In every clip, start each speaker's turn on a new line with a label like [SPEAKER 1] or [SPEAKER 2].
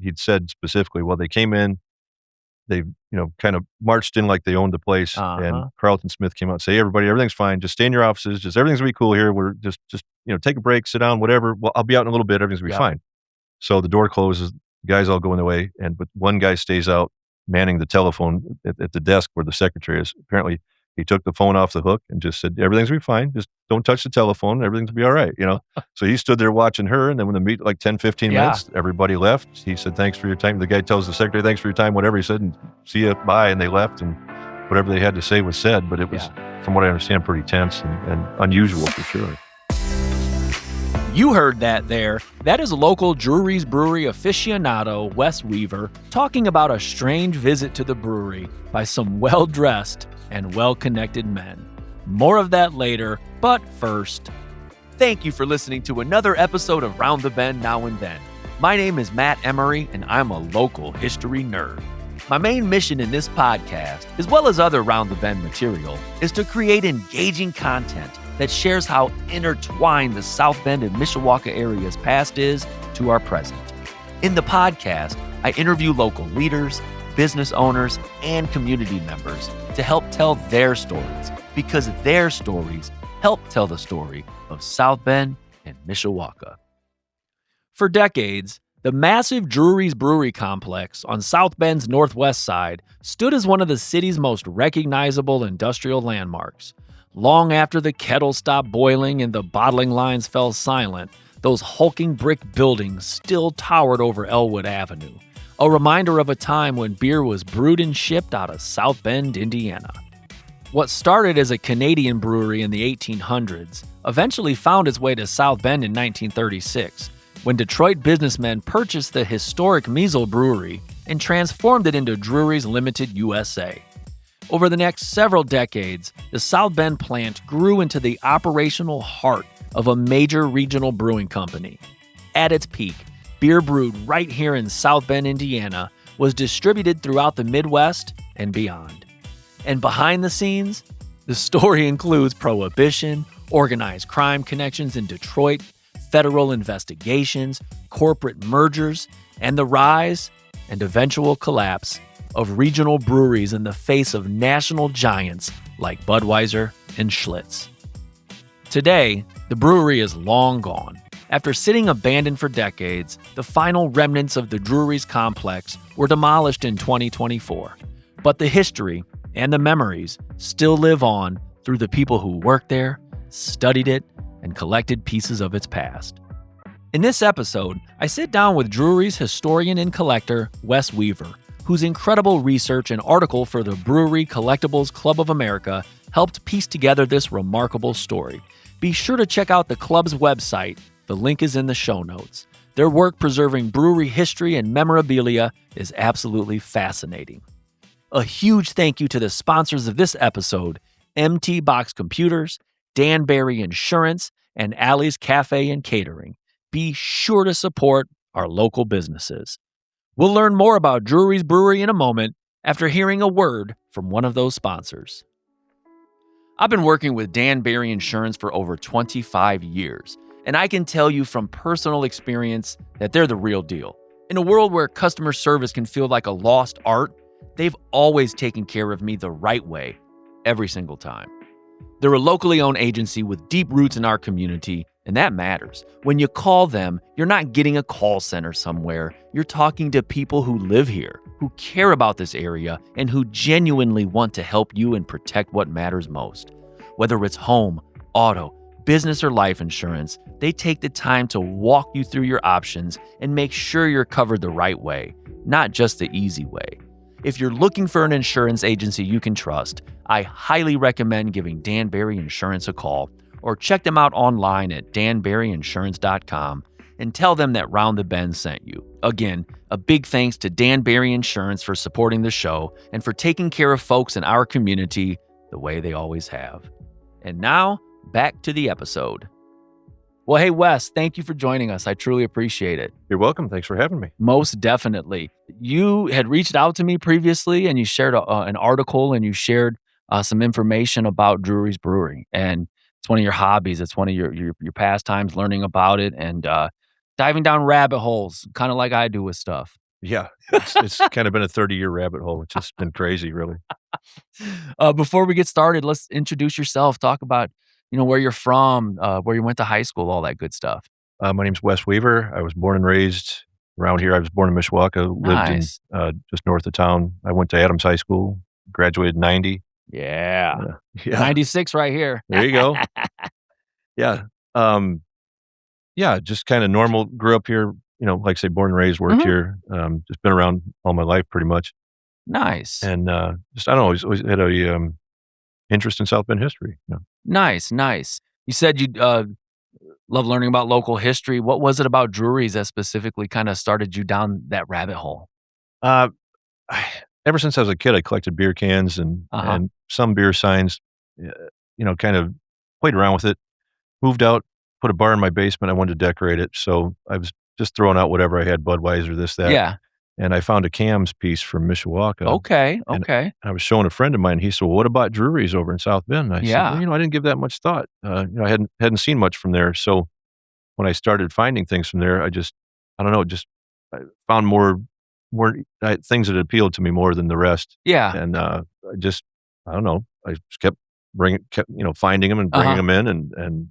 [SPEAKER 1] he'd said specifically, well, they came in, they, kind of marched in like they owned the place, and
[SPEAKER 2] Uh-huh.
[SPEAKER 1] Carlton Smith came out and say, "Hey, everybody, everything's fine. Just stay in your offices. Just everything's gonna be cool here. We're just, take a break, sit down, whatever. Well, I'll be out in a little bit. Everything's gonna be
[SPEAKER 2] Yep.
[SPEAKER 1] fine." So the door closes, guys all going away, but one guy stays out manning the telephone at the desk where the secretary is. Apparently, he took the phone off the hook and just said, "Everything's gonna be fine. Just don't touch the telephone. Everything's gonna be all right." So he stood there watching her, and then when the meet, like 10, 15
[SPEAKER 2] Yeah.
[SPEAKER 1] minutes, everybody left. He said, "Thanks for your time." The guy tells the secretary, "Thanks for your time," whatever he said, and "See ya, bye," and they left, and whatever they had to say was said, but it was, from what I understand, pretty tense and unusual for sure.
[SPEAKER 2] You heard that there. That is local Drewry's brewery aficionado Wes Weaver talking about a strange visit to the brewery by some well-dressed and well-connected men. More of that later, but first, thank you for listening to another episode of Round the Bend Now and Then. My name is Matt Emery, and I'm a local history nerd. My main mission in this podcast, as well as other Round the Bend material, is to create engaging content that shares how intertwined the South Bend and Mishawaka area's past is to our present. In the podcast, I interview local leaders, business owners, and community members to help tell their stories, because their stories help tell the story of South Bend and Mishawaka. For decades, the massive Drewry's Brewery complex on South Bend's northwest side stood as one of the city's most recognizable industrial landmarks. Long after the kettle stopped boiling and the bottling lines fell silent, those hulking brick buildings still towered over Elwood Avenue, a reminder of a time when beer was brewed and shipped out of South Bend, Indiana. What started as a Canadian brewery in the 1800s eventually found its way to South Bend in 1936, when Detroit businessmen purchased the historic Muessel Brewery and transformed it into Drewry's Limited USA. Over the next several decades, the South Bend plant grew into the operational heart of a major regional brewing company. At its peak, beer brewed right here in South Bend, Indiana, was distributed throughout the Midwest and beyond. And behind the scenes, the story includes Prohibition, organized crime connections in Detroit, federal investigations, corporate mergers, and the rise and eventual collapse of regional breweries in the face of national giants like Budweiser and Schlitz. Today, the brewery is long gone. After sitting abandoned for decades, the final remnants of the Drewry's complex were demolished in 2024. But the history and the memories still live on through the people who worked there, studied it, and collected pieces of its past. In this episode, I sit down with Drewry's historian and collector, Wes Weaver, whose incredible research and article for the Brewery Collectibles Club of America helped piece together this remarkable story. Be sure to check out the club's website. The link is in the show notes. Their work preserving brewery history and memorabilia is absolutely fascinating. A huge thank you to the sponsors of this episode, MT Box Computers, Danbury Insurance, and Alley's Cafe and Catering. Be sure to support our local businesses. We'll learn more about Drewry's Brewery in a moment after hearing a word from one of those sponsors. I've been working with Danbury Insurance for over 25 years, and I can tell you from personal experience that they're the real deal. In a world where customer service can feel like a lost art, they've always taken care of me the right way, every single time. They're a locally owned agency with deep roots in our community, and that matters. When you call them, you're not getting a call center somewhere. You're talking to people who live here, who care about this area, and who genuinely want to help you and protect what matters most. Whether it's home, auto, business, or life insurance, they take the time to walk you through your options and make sure you're covered the right way, not just the easy way. If you're looking for an insurance agency you can trust, I highly recommend giving Danbury Insurance a call, or check them out online at danburyinsurance.com and tell them that Round the Bend sent you. Again, a big thanks to Danbury Insurance for supporting the show and for taking care of folks in our community the way they always have. And now, back to the episode. Well, hey, Wes, thank you for joining us. I truly appreciate it.
[SPEAKER 1] You're welcome. Thanks for having me.
[SPEAKER 2] Most definitely. You had reached out to me previously, and you shared an article, and you shared some information about Drewry's Brewery. And it's one of your hobbies. It's one of your pastimes, learning about it and diving down rabbit holes, kind of like I do with stuff.
[SPEAKER 1] Yeah, it's kind of been a 30-year rabbit hole. It's just been crazy, really.
[SPEAKER 2] Before we get started, let's introduce yourself. Talk about, where you're from, where you went to high school, all that good stuff.
[SPEAKER 1] My name's Wes Weaver. I was born and raised around here. I was born in Mishawaka, lived in,
[SPEAKER 2] Nice.
[SPEAKER 1] just north of town. I went to Adams High School, graduated in '90.
[SPEAKER 2] Yeah.
[SPEAKER 1] Yeah,
[SPEAKER 2] 96 right here.
[SPEAKER 1] there you go. Yeah, um, yeah, just kinda normal, grew up here, like I say, born and raised, worked
[SPEAKER 2] Mhm.
[SPEAKER 1] here, just been around all my life pretty much,
[SPEAKER 2] Nice.
[SPEAKER 1] and, just I don't know, always had a, interest in South Bend history,
[SPEAKER 2] Nice, nice. You said you love learning about local history. What was it about Drewry's that specifically kinda started you down that rabbit hole?
[SPEAKER 1] Uh, I ever since I was a kid, I collected beer cans and
[SPEAKER 2] Uh-huh.
[SPEAKER 1] and some beer signs, uh, kind of played around with it. Moved out, put a bar in my basement, I wanted to decorate it, so I was just throwing out whatever I had, Budweiser, this, that,
[SPEAKER 2] Yeah.
[SPEAKER 1] and I found a Cams piece from Mishawaka,
[SPEAKER 2] Okay,
[SPEAKER 1] and
[SPEAKER 2] okay.
[SPEAKER 1] I was showing a friend of mine, he said, "Well, what about Drewry's over in South Bend?" And I said, "Well,
[SPEAKER 2] Yeah.
[SPEAKER 1] I didn't give that much thought." I hadn't seen much from there, so when I started finding things from there, I don't know, just I found more things that appealed to me more than the rest,
[SPEAKER 2] Yeah.
[SPEAKER 1] and, I just I don't know, I just kept, finding them and bringing
[SPEAKER 2] Uh-huh.
[SPEAKER 1] them in, and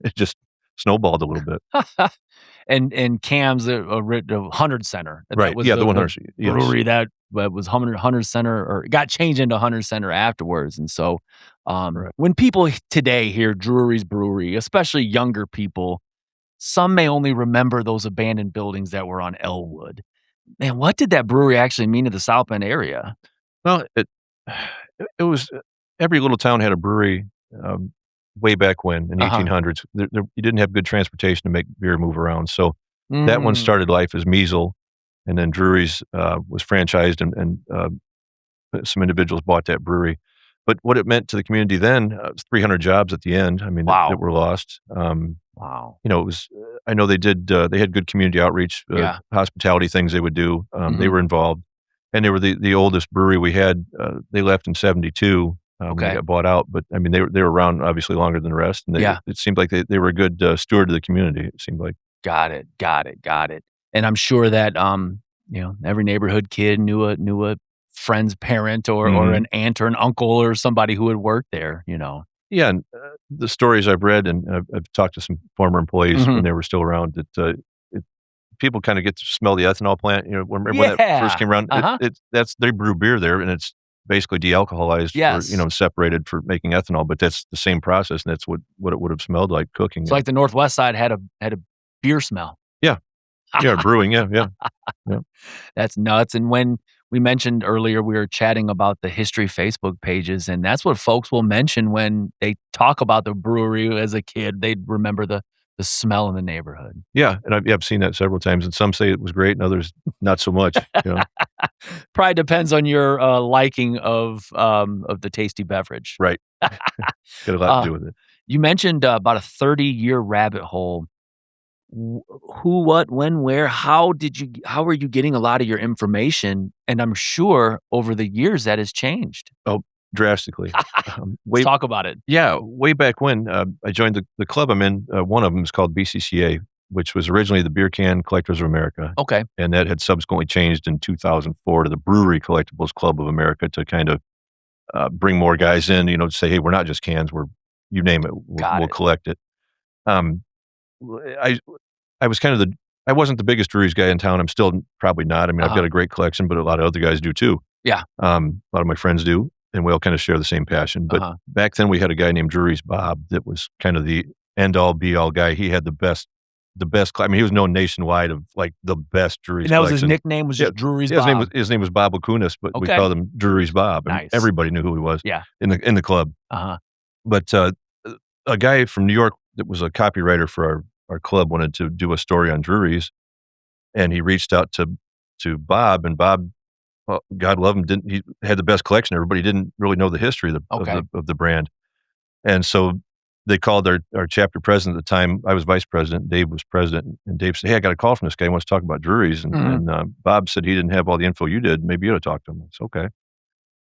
[SPEAKER 1] it just snowballed a little bit.
[SPEAKER 2] And Cam's the Hunnard Center. That
[SPEAKER 1] Right,
[SPEAKER 2] was
[SPEAKER 1] yeah, the
[SPEAKER 2] the
[SPEAKER 1] 100, yes.
[SPEAKER 2] brewery that was Hunnard Center or got changed into Hunnard Center afterwards, and so,
[SPEAKER 1] Right.
[SPEAKER 2] when people today hear Drewry's Brewery, especially younger people, some may only remember those abandoned buildings that were on Elwood. Man, what did that brewery actually mean to the South Bend area?
[SPEAKER 1] Well, it was every little town had a brewery, um, way back when in the
[SPEAKER 2] Uh-huh.
[SPEAKER 1] 1800s. You didn't have good transportation to make beer move around, so that one
[SPEAKER 2] Mm,
[SPEAKER 1] started life as Muessel, and then Drewry's, was franchised and, some individuals bought that brewery. But what it meant to the community then, was 300 jobs at the end, I mean, that
[SPEAKER 2] wow.
[SPEAKER 1] were lost.
[SPEAKER 2] Wow.
[SPEAKER 1] It was I know they had good community outreach,
[SPEAKER 2] Yeah.
[SPEAKER 1] hospitality things they would do, they
[SPEAKER 2] Mhm.
[SPEAKER 1] were involved, and they were the oldest brewery we had, they left in '72, when they
[SPEAKER 2] Okay.
[SPEAKER 1] got bought out, but, I mean, they were around obviously longer than the rest, and
[SPEAKER 2] Yeah.
[SPEAKER 1] it seemed like they were a good, steward of the community, it seemed like.
[SPEAKER 2] Got it, got it, got it. And I'm sure that, every neighborhood kid knew a friend's parent or
[SPEAKER 1] Mhm.
[SPEAKER 2] an aunt or an uncle or somebody who had worked there, you know?
[SPEAKER 1] Yeah, and, the stories I've read and I've talked to some former employees when
[SPEAKER 2] Mhm.
[SPEAKER 1] they were still around that, it people kinda get to smell the ethanol plant, when that first
[SPEAKER 2] Yeah.
[SPEAKER 1] came around,
[SPEAKER 2] Uh-huh.
[SPEAKER 1] that's they brew beer there, and it's basically dealcoholized for,
[SPEAKER 2] Yes.
[SPEAKER 1] separated for making ethanol, but that's the same process, and that's what it would have smelled like cooking
[SPEAKER 2] It's
[SPEAKER 1] it.
[SPEAKER 2] like the Northwest Side had a beer smell.
[SPEAKER 1] Yeah, yeah, brewing, yeah, yeah, yeah.
[SPEAKER 2] That's nuts, and when we mentioned earlier, we were chatting about the history Facebook pages, and that's what folks will mention when they talk about the brewery as a kid. They'd remember the smell in the neighborhood.
[SPEAKER 1] Yeah, and I've seen that several times, and some say it was great and others not so much.
[SPEAKER 2] Probably depends on your, liking of the tasty beverage.
[SPEAKER 1] Right. Got a lot to
[SPEAKER 2] Uh,
[SPEAKER 1] do with it.
[SPEAKER 2] you mentioned, about a 30-year rabbit hole. W Who, what, when, where, how are you getting a lot of your information? And I'm sure over the years that has changed.
[SPEAKER 1] Oh, drastically.
[SPEAKER 2] Let's
[SPEAKER 1] Way
[SPEAKER 2] talk about it.
[SPEAKER 1] Yeah, way back when, I joined the club I'm in, one of them is called BCCA, which was originally the Beer Can Collectors of America,
[SPEAKER 2] Okay,
[SPEAKER 1] and that had subsequently changed in 2004 to the Brewery Collectibles Club of America to kind of, bring more guys in, to say, "Hey, we're not just cans, we're you name it,
[SPEAKER 2] got
[SPEAKER 1] we'll
[SPEAKER 2] it.
[SPEAKER 1] collect it." Um, w I was kind of I wasn't the biggest Drewry's guy in town, I'm still probably not, I mean, I've got
[SPEAKER 2] Uh-huh.
[SPEAKER 1] a great collection, but a lot of other guys do too.
[SPEAKER 2] Yeah.
[SPEAKER 1] A lot of my friends do, and we all kinda share the same passion, but
[SPEAKER 2] Uh-huh.
[SPEAKER 1] back then we had a guy named Drewry's Bob that was kind of the end all be all guy. He had I mean, he was known nationwide of, like, the best Drewry's
[SPEAKER 2] And that was his
[SPEAKER 1] collection.
[SPEAKER 2] nickname was
[SPEAKER 1] Yeah,
[SPEAKER 2] just Drewry's
[SPEAKER 1] yeah,
[SPEAKER 2] Bob.
[SPEAKER 1] his name was Bob Okunis, but we
[SPEAKER 2] Okay.
[SPEAKER 1] called him Drewry's Bob, and
[SPEAKER 2] Nice.
[SPEAKER 1] everybody knew who he was
[SPEAKER 2] Yeah.
[SPEAKER 1] in the club.
[SPEAKER 2] Uh-huh.
[SPEAKER 1] But, a guy from New York that was a copywriter for our club wanted to do a story on Drewry's, and he reached out to Bob, and Bob, well, God love him, didn't he had the best collection ever, but he didn't really know the history of the of
[SPEAKER 2] Okay.
[SPEAKER 1] the of the brand, and so they called our chapter president at the time. I was vice president, Dave was president, and Dave said, "Hey, I got a call from this guy, he wants to talk about Drewry's,"
[SPEAKER 2] Mhm.
[SPEAKER 1] Bob said he didn't have all the info you did, maybe you ought to talk to him. I said, "Okay."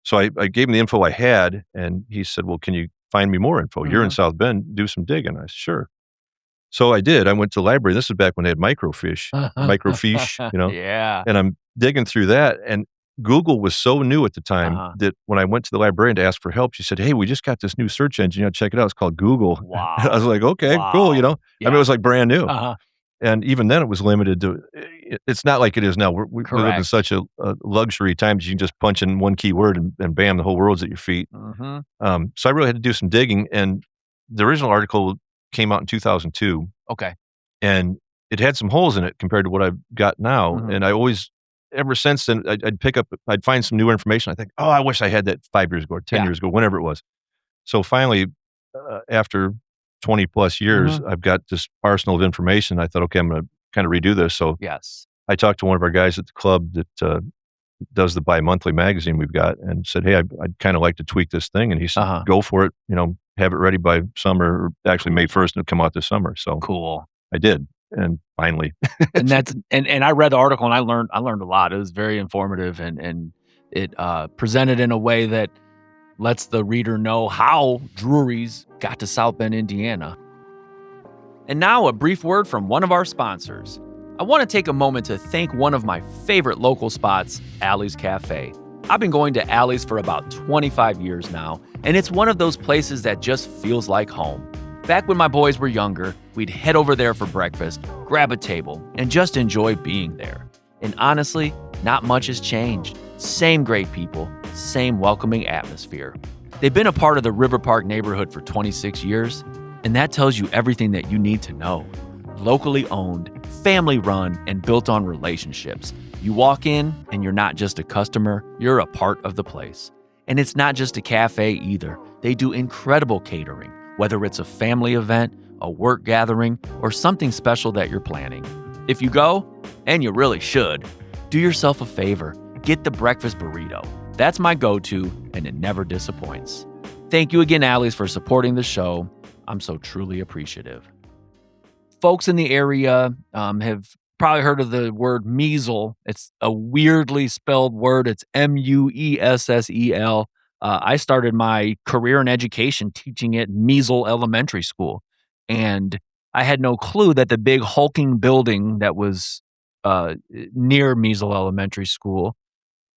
[SPEAKER 1] So I gave him the info I had, and he said, "Well, can you find me more info? You're in
[SPEAKER 2] Mhm.
[SPEAKER 1] South Bend, do some digging." I said, "Sure." So I did. I went to the library. This is back when they had microfiche,
[SPEAKER 2] Yeah.
[SPEAKER 1] and I'm digging through that, and Google was so new at the time
[SPEAKER 2] Uh-huh.
[SPEAKER 1] that when I went to the librarian to ask for help, she said, "Hey, we just got this new search engine. Check it out. It's called Google." And I was
[SPEAKER 2] Wow.
[SPEAKER 1] like, "Okay, cool."
[SPEAKER 2] Wow.
[SPEAKER 1] I mean, it
[SPEAKER 2] Yeah.
[SPEAKER 1] was like brand new.
[SPEAKER 2] Uh-huh.
[SPEAKER 1] And even then, it was limited to. It's not like it is now. We live in
[SPEAKER 2] Correct.
[SPEAKER 1] such a luxury times. You can just punch in one keyword and bam, the whole world's at your feet.
[SPEAKER 2] Mhm.
[SPEAKER 1] So I really had to do some digging. And the original article came out in 2002,
[SPEAKER 2] Okay.
[SPEAKER 1] and it had some holes in it compared to what I've got now.
[SPEAKER 2] Mhm.
[SPEAKER 1] And I always, ever since then, I'd find some new information. I think, oh, I wish I had that 5 years ago or 10
[SPEAKER 2] Yeah.
[SPEAKER 1] years ago, whenever it was. So finally, after 20 plus years,
[SPEAKER 2] Mhm.
[SPEAKER 1] I've got this arsenal of information. I thought, okay, I'm going to kind of redo this. So
[SPEAKER 2] Yes.
[SPEAKER 1] I talked to one of our guys at the club that does the bi-monthly magazine we've got and said, hey, I'd kind of like to tweak this thing. And he said,
[SPEAKER 2] Uh-huh.
[SPEAKER 1] go for it, have it ready by summer, or actually May 1st, and it'll come out this summer. So
[SPEAKER 2] Cool.
[SPEAKER 1] I did. And finally,
[SPEAKER 2] And that's and I read the article and I learned a lot. It was very informative and it presented in a way that lets the reader know how Drewry's got to South Bend, Indiana. And now a brief word from one of our sponsors. I want to take a moment to thank one of my favorite local spots, Alley's Cafe. I've been going to Alley's for about 25 years now, and it's one of those places that just feels like home. Back when my boys were younger, we'd head over there for breakfast, grab a table, and just enjoy being there. And honestly, not much has changed. Same great people, same welcoming atmosphere. They've been a part of the River Park neighborhood for 26 years, and that tells you everything that you need to know. Locally owned, family run, and built on relationships. You walk in and you're not just a customer, you're a part of the place. And it's not just a cafe either. They do incredible catering, whether it's a family event, a work gathering, or something special that you're planning. If you go, and you really should, do yourself a favor. Get the breakfast burrito. That's my go-to, and it never disappoints. Thank you again, Alley's, for supporting the show. I'm so truly appreciative. Folks in the area have probably heard of the word measle. It's a weirdly spelled word. It's Muessel. I started my career in education teaching at Muessel Elementary School, and I had no clue that the big hulking building that was near Muessel Elementary School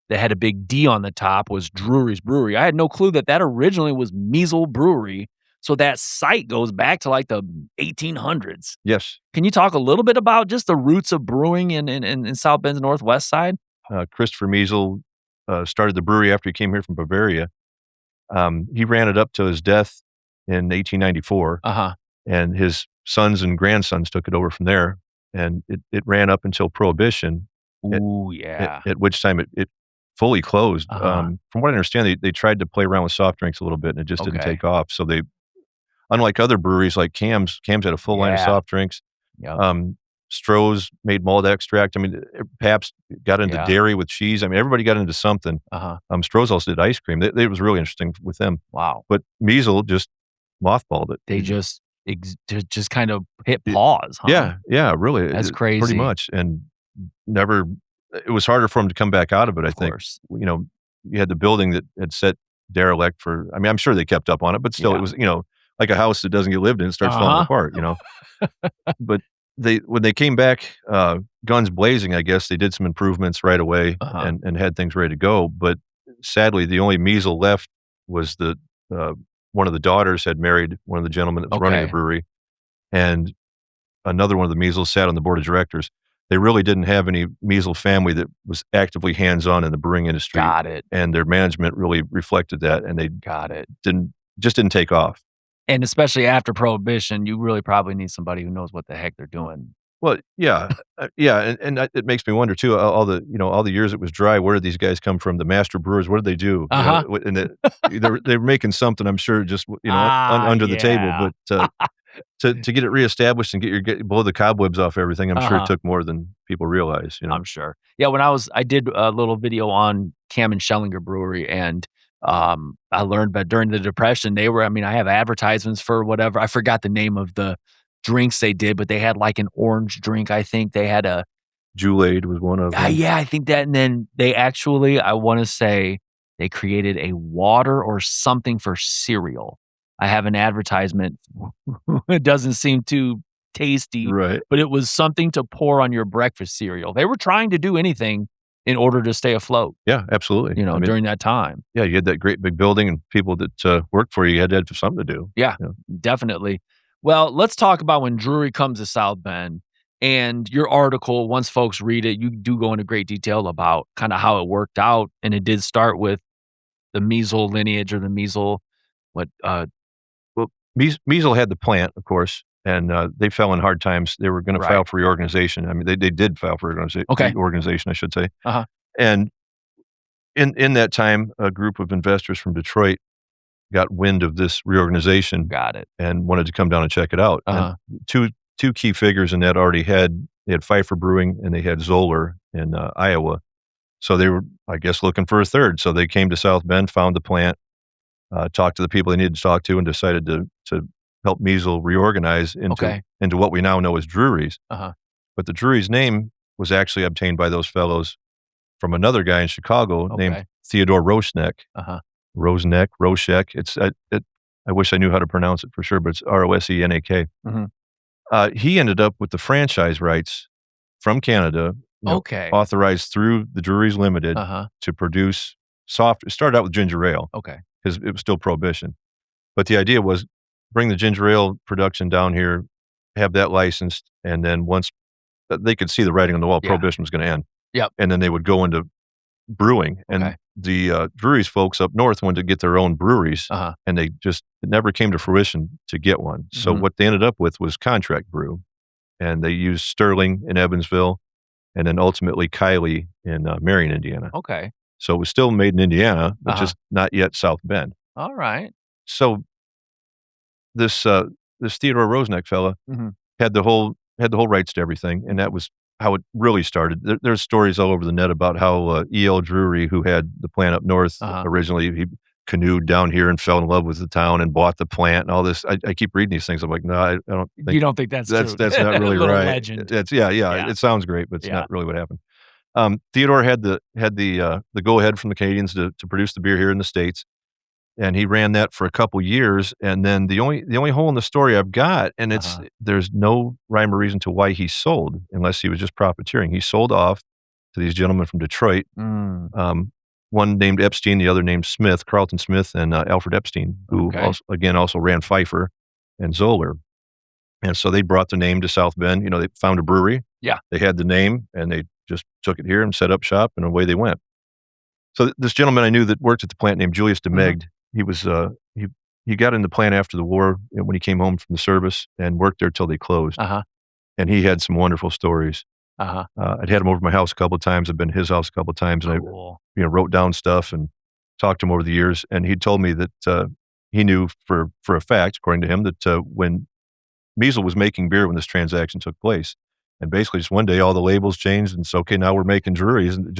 [SPEAKER 2] that had a big D on the top was Drewry's Brewery. I had no clue that originally was Muessel Brewery. So that site goes back to like the 1800s.
[SPEAKER 1] yes,
[SPEAKER 2] Can you talk a little bit about just the roots of brewing in South Bend's Northwest side?
[SPEAKER 1] Christopher Measle started the brewery after he came here from Bavaria. He ran it up to his death in 1894,
[SPEAKER 2] Uh-huh.
[SPEAKER 1] and his sons and grandsons took it over from there. And it ran up until Prohibition, at,
[SPEAKER 2] Ooh,
[SPEAKER 1] at,
[SPEAKER 2] yeah.
[SPEAKER 1] at which time it fully closed.
[SPEAKER 2] Uh-huh.
[SPEAKER 1] From what I understand, they tried to play around with soft drinks a little bit, and it just didn't
[SPEAKER 2] Okay.
[SPEAKER 1] take off. So unlike other breweries like Cam's had a full line of
[SPEAKER 2] Yeah.
[SPEAKER 1] soft drinks.
[SPEAKER 2] Yep.
[SPEAKER 1] Stroh's made malt extract. I mean, Pabst got into
[SPEAKER 2] Yeah.
[SPEAKER 1] dairy with cheese. I mean, everybody got into something.
[SPEAKER 2] Uh-huh.
[SPEAKER 1] Stroh's also did ice cream. It was really interesting with them.
[SPEAKER 2] Wow.
[SPEAKER 1] But Measle just mothballed it.
[SPEAKER 2] They just kind of hit
[SPEAKER 1] It
[SPEAKER 2] pause, huh?
[SPEAKER 1] yeah, really,
[SPEAKER 2] That's
[SPEAKER 1] pretty
[SPEAKER 2] crazy.
[SPEAKER 1] much, and never it was harder for him to come back out of it, I
[SPEAKER 2] Of
[SPEAKER 1] think.
[SPEAKER 2] course.
[SPEAKER 1] You had the building that had set derelict for I mean, I'm sure they kept up on it, but still, it
[SPEAKER 2] Yeah.
[SPEAKER 1] was, like a house that doesn't get lived in, it starts falling
[SPEAKER 2] Uh-huh.
[SPEAKER 1] apart. But when they came back, guns blazing, I guess, they did some improvements right away
[SPEAKER 2] Uh-huh.
[SPEAKER 1] and had things ready to go, but sadly, the only Measle left was uh, one of the daughters had married one of the gentlemen that was running the
[SPEAKER 2] Okay.
[SPEAKER 1] brewery, and another one of the Measles sat on the board of directors. They really didn't have any Measle family that was actively hands-on in the brewing industry,
[SPEAKER 2] Got it.
[SPEAKER 1] and their management really reflected that, and they
[SPEAKER 2] Got it.
[SPEAKER 1] didn't take off.
[SPEAKER 2] And especially after Prohibition, you really probably need somebody who knows what the heck they're doing.
[SPEAKER 1] Well, yeah, yeah, and it makes me wonder too, all the years it was dry, where did these guys come from? The master brewers, what did they do?
[SPEAKER 2] Uh-huh.
[SPEAKER 1] And they're making something, I'm sure, just, under the table,
[SPEAKER 2] Yeah.
[SPEAKER 1] but, to get it reestablished and blow the cobwebs off everything, I'm sure it
[SPEAKER 2] Uh-huh.
[SPEAKER 1] took more than people realize.
[SPEAKER 2] I'm sure. Yeah, I did a little video on Cam and Schellinger Brewery, and I learned that during the Depression, I have advertisements for whatever. I forgot the name of the drinks they did, but they had like an orange drink. I think they had a,
[SPEAKER 1] Juleade was one of them.
[SPEAKER 2] yeah, I think that. And then they actually, I want to say they created a water or something for cereal. I have an advertisement. It doesn't seem too tasty,
[SPEAKER 1] Right.
[SPEAKER 2] but it was something to pour on your breakfast cereal. They were trying to do anything in order to stay afloat,
[SPEAKER 1] Yeah, absolutely. I mean,
[SPEAKER 2] during that time.
[SPEAKER 1] yeah, you had that great big building and people that, worked for you, you had to have something to do.
[SPEAKER 2] Yeah,
[SPEAKER 1] Yeah.
[SPEAKER 2] definitely. Well, let's talk about when Drewry comes to South Bend and your article. Once folks read it, you do go into great detail about kind of how it worked out. And it did start with the Muessel lineage or the Muessel, what,
[SPEAKER 1] Well, Miesel had the plant, of course, and, they fell in hard times. They were gonna
[SPEAKER 2] right.
[SPEAKER 1] file for reorganization. I mean, they did file for
[SPEAKER 2] Okay.
[SPEAKER 1] reorganization, I should say.
[SPEAKER 2] Uh-huh.
[SPEAKER 1] And in that time, a group of investors from Detroit got wind of this reorganization
[SPEAKER 2] Got it.
[SPEAKER 1] and wanted to come down and check it out. And
[SPEAKER 2] Uh-huh.
[SPEAKER 1] two two key figures in that already they had Pfeiffer Brewing and they had Zoller in, Iowa. So they were, I guess, looking for a third. So they came to South Bend, found the plant, talked to the people they needed to talk to, and decided to help Miesel reorganize
[SPEAKER 2] Okay.
[SPEAKER 1] into what we now know as Drewry's.
[SPEAKER 2] Uh-huh.
[SPEAKER 1] But the Drewry's name was actually obtained by those fellows from another guy in Chicago named
[SPEAKER 2] Okay.
[SPEAKER 1] Theodore Roshnek.
[SPEAKER 2] Uh-huh.
[SPEAKER 1] Roshek. I wish I knew how to pronounce it for sure, but it's Rosenak.
[SPEAKER 2] Mhm.
[SPEAKER 1] He ended up with the franchise rights from Canada,
[SPEAKER 2] Okay.
[SPEAKER 1] authorized through the Drewry's Limited
[SPEAKER 2] Uh-huh.
[SPEAKER 1] to produce it started out with ginger ale
[SPEAKER 2] Okay.
[SPEAKER 1] because it was still Prohibition. But the idea was bring the ginger ale production down here, have that licensed, and then once they could see the writing on the wall,
[SPEAKER 2] Yeah.
[SPEAKER 1] Prohibition was gonna end.
[SPEAKER 2] Yep.
[SPEAKER 1] And then they would go into brewing, and
[SPEAKER 2] Okay.
[SPEAKER 1] the, Drewry's folks up north wanted to get their own breweries,
[SPEAKER 2] Uh-huh.
[SPEAKER 1] and it never came to fruition to get one. So
[SPEAKER 2] Mhm.
[SPEAKER 1] what they ended up with was contract brew, and they used Sterling in Evansville, and then ultimately Kiley in, Marion, Indiana.
[SPEAKER 2] Okay.
[SPEAKER 1] So it was still made in Indiana, but
[SPEAKER 2] Uh-huh.
[SPEAKER 1] just not yet South Bend.
[SPEAKER 2] All right.
[SPEAKER 1] So this, this Theodore Rosenek fella
[SPEAKER 2] Mhm.
[SPEAKER 1] had the whole rights to everything, and that was how it really started. There's stories all over the net about how, E.L. Drewry, who had the plant up north
[SPEAKER 2] Uh-huh.
[SPEAKER 1] originally, he canoed down here and fell in love with the town and bought the plant and all this. I keep reading these things. I'm like, "No, I don't
[SPEAKER 2] You
[SPEAKER 1] think
[SPEAKER 2] don't think that's true?
[SPEAKER 1] that's not really
[SPEAKER 2] Little
[SPEAKER 1] right."
[SPEAKER 2] legend.
[SPEAKER 1] It's yeah,
[SPEAKER 2] Yeah.
[SPEAKER 1] it sounds great, but it's
[SPEAKER 2] Yeah.
[SPEAKER 1] not really what happened. Theodore had the go-ahead from the Canadians to produce the beer here in the States, and he ran that for a couple years, and then the only hole in the story I've got, and
[SPEAKER 2] Uh-huh.
[SPEAKER 1] there's no rhyme or reason to why he sold, unless he was just profiteering. He sold off to these gentlemen from Detroit,
[SPEAKER 2] Mm.
[SPEAKER 1] one named Epstein, the other named Smith, Carlton Smith, and, Alfred Epstein, who
[SPEAKER 2] Okay.
[SPEAKER 1] also ran Pfeiffer and Zoller. And so they brought the name to South Bend. They found a brewery.
[SPEAKER 2] Yeah.
[SPEAKER 1] They had the name, and they just took it here and set up shop, and away they went. So this gentleman I knew that worked at the plant named Julius de
[SPEAKER 2] Mhm.
[SPEAKER 1] Megd, he was, he got in the plant after the war, when he came home from the service and worked there till they closed,
[SPEAKER 2] Uh-huh.
[SPEAKER 1] and he had some wonderful stories.
[SPEAKER 2] Uh-huh.
[SPEAKER 1] I'd had him over to my house a couple of times. I've been to his house a couple of times, and I,
[SPEAKER 2] Cool.
[SPEAKER 1] wrote down stuff and talked to him over the years, and he told me that, he knew for a fact, according to him, that, when Miesel was making beer when this transaction took place, and basically just one day all the labels changed, and so, okay, now we're making Drewry's, and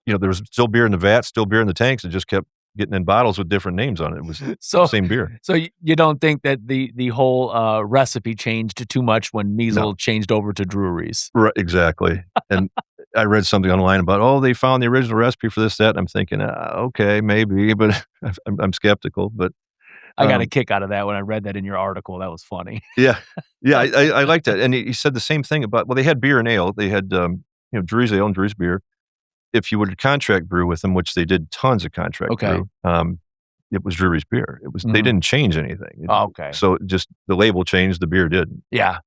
[SPEAKER 1] there was still beer in the vat, still beer in the tanks, it just kept getting in bottles with different names on it. It was the
[SPEAKER 2] So
[SPEAKER 1] same beer.
[SPEAKER 2] so you don't think that the whole, recipe changed too much when
[SPEAKER 1] No.
[SPEAKER 2] Muessel changed over to Drewry's?
[SPEAKER 1] Right, exactly, and I read something online about, "Oh, they found the original recipe for this, that," and I'm thinking, okay, maybe," but I'm skeptical, but,
[SPEAKER 2] I got a
[SPEAKER 1] um
[SPEAKER 2] kick out of that when I read that in your article. That was funny.
[SPEAKER 1] yeah. Yeah, I like that, and he said the same thing about they had beer and ale. They had, Drewry's ale and Drewry's beer. If you would contract brew with them, which they did tons of contract
[SPEAKER 2] Okay.
[SPEAKER 1] brew, it was Drewry's beer. They
[SPEAKER 2] Mhm.
[SPEAKER 1] didn't change anything.
[SPEAKER 2] Oh, okay.
[SPEAKER 1] So just the label changed, the beer didn't,
[SPEAKER 2] Yeah.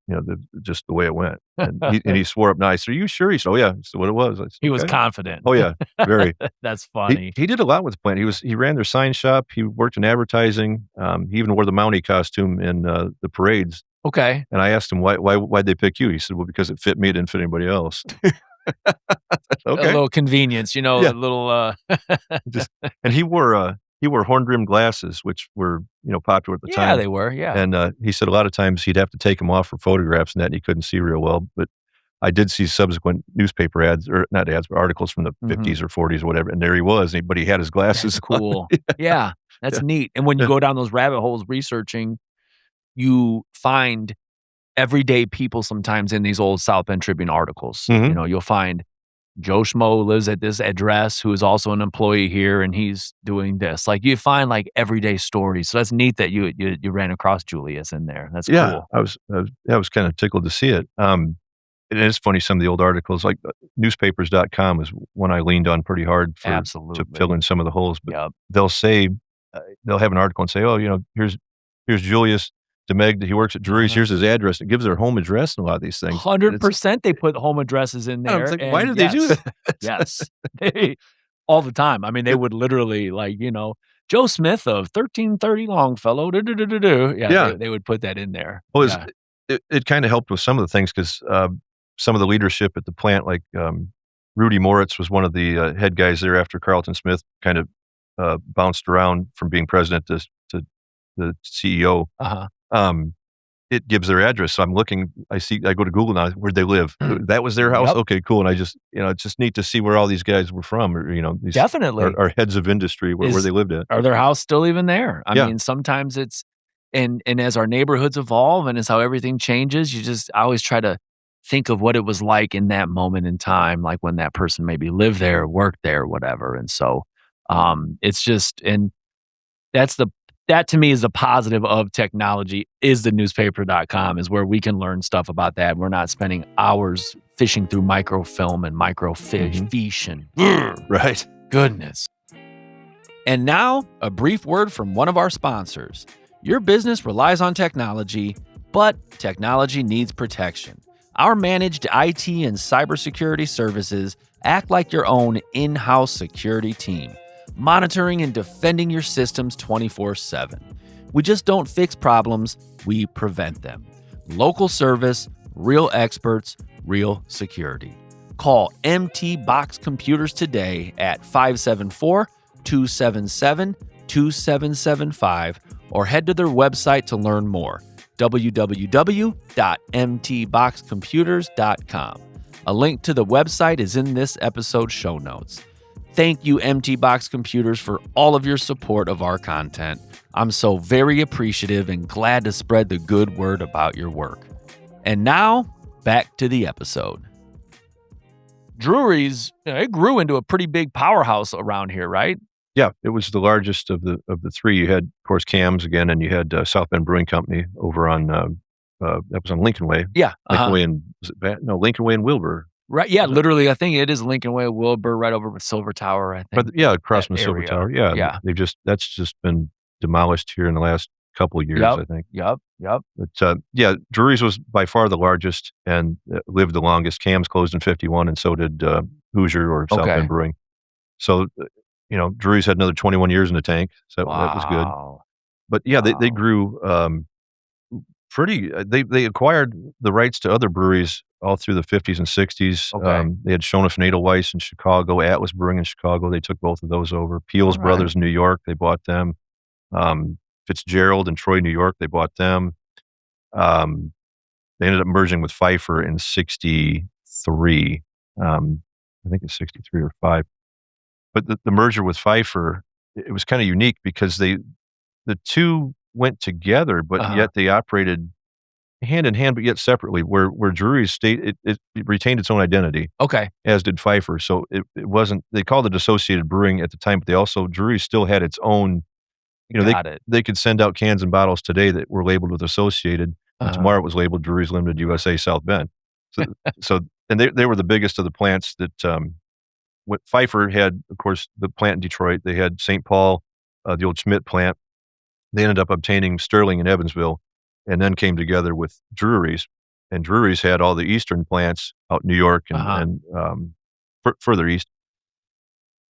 [SPEAKER 1] just the way it went. And he swore up, "Nice. Are you sure?" He said, "Oh, yeah, it's what it was." I said,
[SPEAKER 2] He was
[SPEAKER 1] "Okay."
[SPEAKER 2] confident.
[SPEAKER 1] Oh, yeah, very.
[SPEAKER 2] That's
[SPEAKER 1] He
[SPEAKER 2] funny.
[SPEAKER 1] he did a lot with the plant. He ran their sign shop. He worked in advertising. He even wore the Mountie costume in, the parades.
[SPEAKER 2] Okay.
[SPEAKER 1] And I asked him, "Why'd they pick you?" He said, "Well, because it fit me, it didn't fit anybody else."
[SPEAKER 2] A
[SPEAKER 1] Okay.
[SPEAKER 2] little convenience, a
[SPEAKER 1] Yeah.
[SPEAKER 2] little,
[SPEAKER 1] Just and he wore horn-rimmed glasses, which were, popular at the
[SPEAKER 2] Yeah,
[SPEAKER 1] time.
[SPEAKER 2] they were, yeah.
[SPEAKER 1] And, he said a lot of times he'd have to take them off for photographs and that, and he couldn't see real well. But I did see subsequent newspaper ads, or not ads, but articles from the
[SPEAKER 2] Mhm.
[SPEAKER 1] 50s or 40s or whatever, and there he was, but he had his glasses
[SPEAKER 2] That's
[SPEAKER 1] on.
[SPEAKER 2] cool. Yeah, that's
[SPEAKER 1] Yeah.
[SPEAKER 2] neat, and when you
[SPEAKER 1] Yeah.
[SPEAKER 2] go down those rabbit holes researching, you find everyday people sometimes in these old South Bend Tribune articles.
[SPEAKER 1] Mhm.
[SPEAKER 2] You'll find Joe Schmo lives at this address who is also an employee here, and he's doing this. Like, you find, like, everyday stories. So that's neat that you ran across Julius in there. That's
[SPEAKER 1] Yeah,
[SPEAKER 2] cool.
[SPEAKER 1] I was kinda tickled to see it. It is funny, some of the old articles, like, newspapers.com is one I leaned on pretty hard to fill
[SPEAKER 2] Absolutely.
[SPEAKER 1] in some of the holes, but
[SPEAKER 2] Yep.
[SPEAKER 1] they'll say, they'll have an article and say, "Oh, here's Julius DeMeg, he works at Drewry's,
[SPEAKER 2] Uh-huh.
[SPEAKER 1] here's his address." It gives their home address in a lot of these things, and it's
[SPEAKER 2] 100% they put home addresses in
[SPEAKER 1] and I was
[SPEAKER 2] there,
[SPEAKER 1] like, "Why
[SPEAKER 2] and
[SPEAKER 1] did they do
[SPEAKER 2] yes,
[SPEAKER 1] that?"
[SPEAKER 2] yes, they all the time. I mean, they
[SPEAKER 1] It
[SPEAKER 2] would literally, like, "Joe Smith of 1330 Longfellow, do, do, do, do, do." Yeah,
[SPEAKER 1] Yeah.
[SPEAKER 2] they would put that in there.
[SPEAKER 1] Well,
[SPEAKER 2] Yeah.
[SPEAKER 1] it kinda helped with some of the things 'cause, some of the leadership at the plant, like, Rudy Moritz was one of the, head guys there after Carlton Smith kind of, bounced around from being president to the CEO.
[SPEAKER 2] Uh-huh.
[SPEAKER 1] Um, it gives their address, so I go to Google now, where'd they live? That was their house?
[SPEAKER 2] Yep.
[SPEAKER 1] Okay, cool, and it's just neat to see where all these guys were from or, these
[SPEAKER 2] Definitely.
[SPEAKER 1] are heads of industry where
[SPEAKER 2] Is
[SPEAKER 1] they lived at.
[SPEAKER 2] Are their house still even there? I
[SPEAKER 1] Yeah.
[SPEAKER 2] mean, sometimes it's and as our neighborhoods evolve and as how everything changes, I always try to think of what it was like in that moment in time, like when that person maybe lived there, worked there, whatever. And so, it's just and that's the that to me is the positive of technology is the newspaper.com is where we can learn stuff about that. We're not spending hours fishing through microfilm and microfish,
[SPEAKER 1] Mhm.
[SPEAKER 2] fish and
[SPEAKER 1] Right.
[SPEAKER 2] goodness. And now, a brief word from one of our sponsors. Your business relies on technology, but technology needs protection. Our managed IT and cybersecurity services act like your own in-house security team, monitoring and defending your systems 24/7. We just don't fix problems, we prevent them. Local service, real experts, real security. Call MT Box Computers today at 574-277-2775 or head to their website to learn more, www.mtboxcomputers.com. A link to the website is in this episode's show notes. Thank you, MT Box Computers, for all of your support of our content. I'm so very appreciative and glad to spread the good word about your work. And now, back to the episode. Drewry's, it grew into a pretty big powerhouse around here, right?
[SPEAKER 1] Yeah, it was the largest of the 3. You had, of course, Cam's again, and you had, South Bend Brewing Company over on, that was on Lincoln Way.
[SPEAKER 2] Yeah.
[SPEAKER 1] Lincoln Way and was it Bat no, Lincoln Way and Wilbur.
[SPEAKER 2] Right. Yeah.
[SPEAKER 1] Was it?
[SPEAKER 2] Literally, I think it is Lincoln Way, Wilbur, right over with Silver Tower. I think.
[SPEAKER 1] But yeah, across
[SPEAKER 2] That
[SPEAKER 1] from the Silver
[SPEAKER 2] area.
[SPEAKER 1] Tower. Yeah,
[SPEAKER 2] Yeah.
[SPEAKER 1] that's just been demolished here in the last couple of years,
[SPEAKER 2] Yep.
[SPEAKER 1] I think.
[SPEAKER 2] Yep.
[SPEAKER 1] But, yeah, Drewry's was by far the largest and, lived the longest. Cam's closed in '51 and so did, Hoosier or South
[SPEAKER 2] Okay.
[SPEAKER 1] Bend Brewing. So, Drewry's had another 21 years in the tank, so that was good.
[SPEAKER 2] Wow.
[SPEAKER 1] But yeah, they
[SPEAKER 2] Wow.
[SPEAKER 1] grew, they acquired the rights to other breweries all through the '50s and '60s.
[SPEAKER 2] Okay.
[SPEAKER 1] They had Schoenhoff and Edelweiss in Chicago, Atlas Brewing in Chicago, they took both of those over. Peel's
[SPEAKER 2] All right.
[SPEAKER 1] Brothers in New York, they bought them. Fitzgerald in Troy, New York, they bought them. They ended up merging with Pfeiffer in '63. I think it's '63 or '5. But the merger with Pfeiffer, it was kinda unique because the 2 went together, but
[SPEAKER 2] Uh-huh.
[SPEAKER 1] yet they operated hand in hand, but yet separately, where Drewry's it retained its own identity,
[SPEAKER 2] Okay.
[SPEAKER 1] as did Pfeiffer, so it wasn't they called it Associated Brewing at the time, but they also Drewry still had its own
[SPEAKER 2] Got it.
[SPEAKER 1] they could send out cans and bottles today that were labeled with Associated, and
[SPEAKER 2] Uh-huh.
[SPEAKER 1] tomorrow it was labeled Drewry's Limited USA South Bend. So so and they were the biggest of the plants that, what Pfeiffer had, of course, the plant in Detroit, they had St. Paul, the old Schmidt plant. They ended up obtaining Sterling and Evansville and then came together with Drewry's, and Drewry's had all the eastern plants out in New York
[SPEAKER 2] Uh-huh.
[SPEAKER 1] and, further east.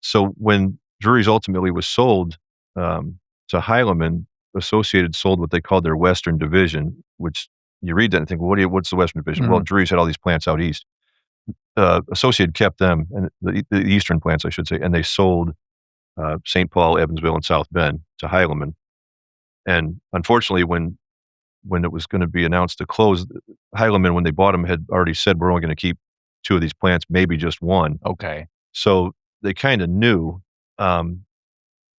[SPEAKER 1] So when Drewry's ultimately was sold, to Heilemann, Associated sold what they called their Western Division, which you read that and think, "Well, what's the Western Division?" Well,
[SPEAKER 2] Mhm.
[SPEAKER 1] Drewry's had all these plants out east. Associated kept them, and the eastern plants, I should say, and they sold, St. Paul, Evansville, and South Bend to Heilemann. And unfortunately, when it was gonna be announced to close, Heilemann, when they bought them, had already said, "We're only gonna keep 2 of these plants, maybe just 1."
[SPEAKER 2] Okay.
[SPEAKER 1] So they kinda knew. Um,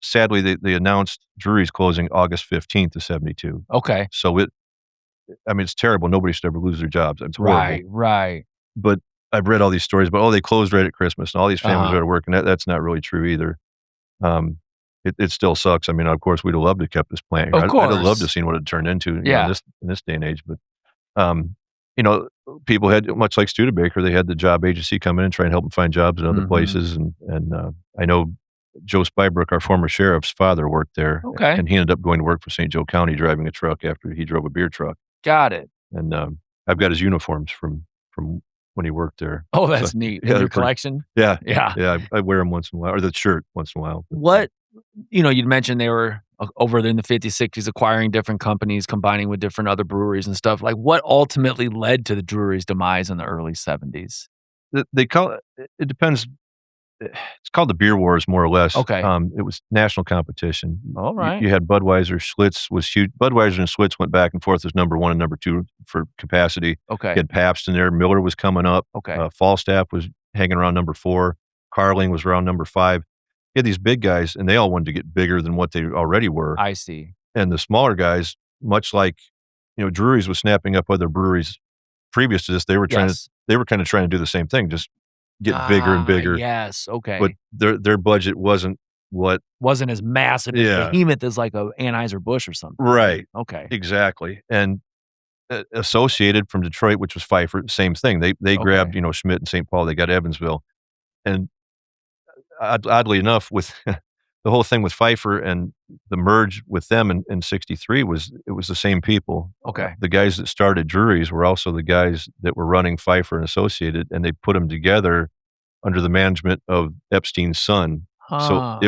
[SPEAKER 1] Sadly, they announced Drewry's closing August 15th of '72.
[SPEAKER 2] Okay.
[SPEAKER 1] So I mean, it's terrible. Nobody should ever lose their jobs. It's horrible.
[SPEAKER 2] Right. Right.
[SPEAKER 1] But I've read all these stories about, oh, they closed right at Christmas and all these families
[SPEAKER 2] Uh-huh.
[SPEAKER 1] are working. That's not really true either. Um, it still sucks. I mean, of course, we'd have loved to kept this plant here.
[SPEAKER 2] Of
[SPEAKER 1] I'd have loved to
[SPEAKER 2] course.
[SPEAKER 1] seen what it turned into, in
[SPEAKER 2] Yeah.
[SPEAKER 1] this day and age. But um, you know, people had much like Studebaker, they had the job agency come in and try and help them find jobs in other
[SPEAKER 2] Mhm.
[SPEAKER 1] places. And I know Joe Spybrook, our former sheriff's father, worked there,
[SPEAKER 2] Okay.
[SPEAKER 1] and he ended up going to work for St. Joe County driving a truck after he drove a beer truck.
[SPEAKER 2] Got it.
[SPEAKER 1] And I've got his uniforms from when he worked there.
[SPEAKER 2] Oh,
[SPEAKER 1] So
[SPEAKER 2] that's neat.
[SPEAKER 1] yeah,
[SPEAKER 2] In
[SPEAKER 1] they're
[SPEAKER 2] your
[SPEAKER 1] pretty.
[SPEAKER 2] collection?
[SPEAKER 1] Yeah,
[SPEAKER 2] Yeah.
[SPEAKER 1] yeah. I wear them once in a while, or the shirt once in a while. But
[SPEAKER 2] What you'd mentioned they were over in the 50s, 60s acquiring different companies, combining with different other breweries and stuff. Like, what ultimately led to the Drewry's demise in the early 70s?
[SPEAKER 1] they call it. It depends. It's called the beer wars, more or less.
[SPEAKER 2] Okay.
[SPEAKER 1] It was national competition.
[SPEAKER 2] Alright.
[SPEAKER 1] You had Budweiser, Schlitz was huge. Budweiser and Schlitz went back and forth as number 1 and number 2 for capacity.
[SPEAKER 2] Okay.
[SPEAKER 1] You had Pabst in there. Miller was coming up.
[SPEAKER 2] Okay.
[SPEAKER 1] Falstaff was hanging around number 4. Carling was around number 5. You had these big guys, and they all wanted to get bigger than what they already were.
[SPEAKER 2] I see.
[SPEAKER 1] And the smaller guys, much like, Drewry's was snapping up other breweries previous to this,
[SPEAKER 2] Yes.
[SPEAKER 1] they were kinda trying to do the same thing, just get bigger and
[SPEAKER 2] Ah,
[SPEAKER 1] bigger,
[SPEAKER 2] yes.
[SPEAKER 1] but
[SPEAKER 2] Okay.
[SPEAKER 1] their budget wasn't what.
[SPEAKER 2] Wasn't as massive as
[SPEAKER 1] Yeah,
[SPEAKER 2] behemoth as like a Anheuser-Busch or something, right?
[SPEAKER 1] right,
[SPEAKER 2] Okay.
[SPEAKER 1] exactly, and, Associated from Detroit, which was Pfeiffer, same thing, they
[SPEAKER 2] Okay.
[SPEAKER 1] grabbed, Schmidt and St. Paul, they got Evansville, and oddly enough, with the whole thing with Pfeiffer and the merge with them in '63 it was the same people.
[SPEAKER 2] Okay.
[SPEAKER 1] The guys that started Drewry's were also the guys that were running Pfeiffer and Associated, and they put them together under the management of Epstein's son. So
[SPEAKER 2] Huh.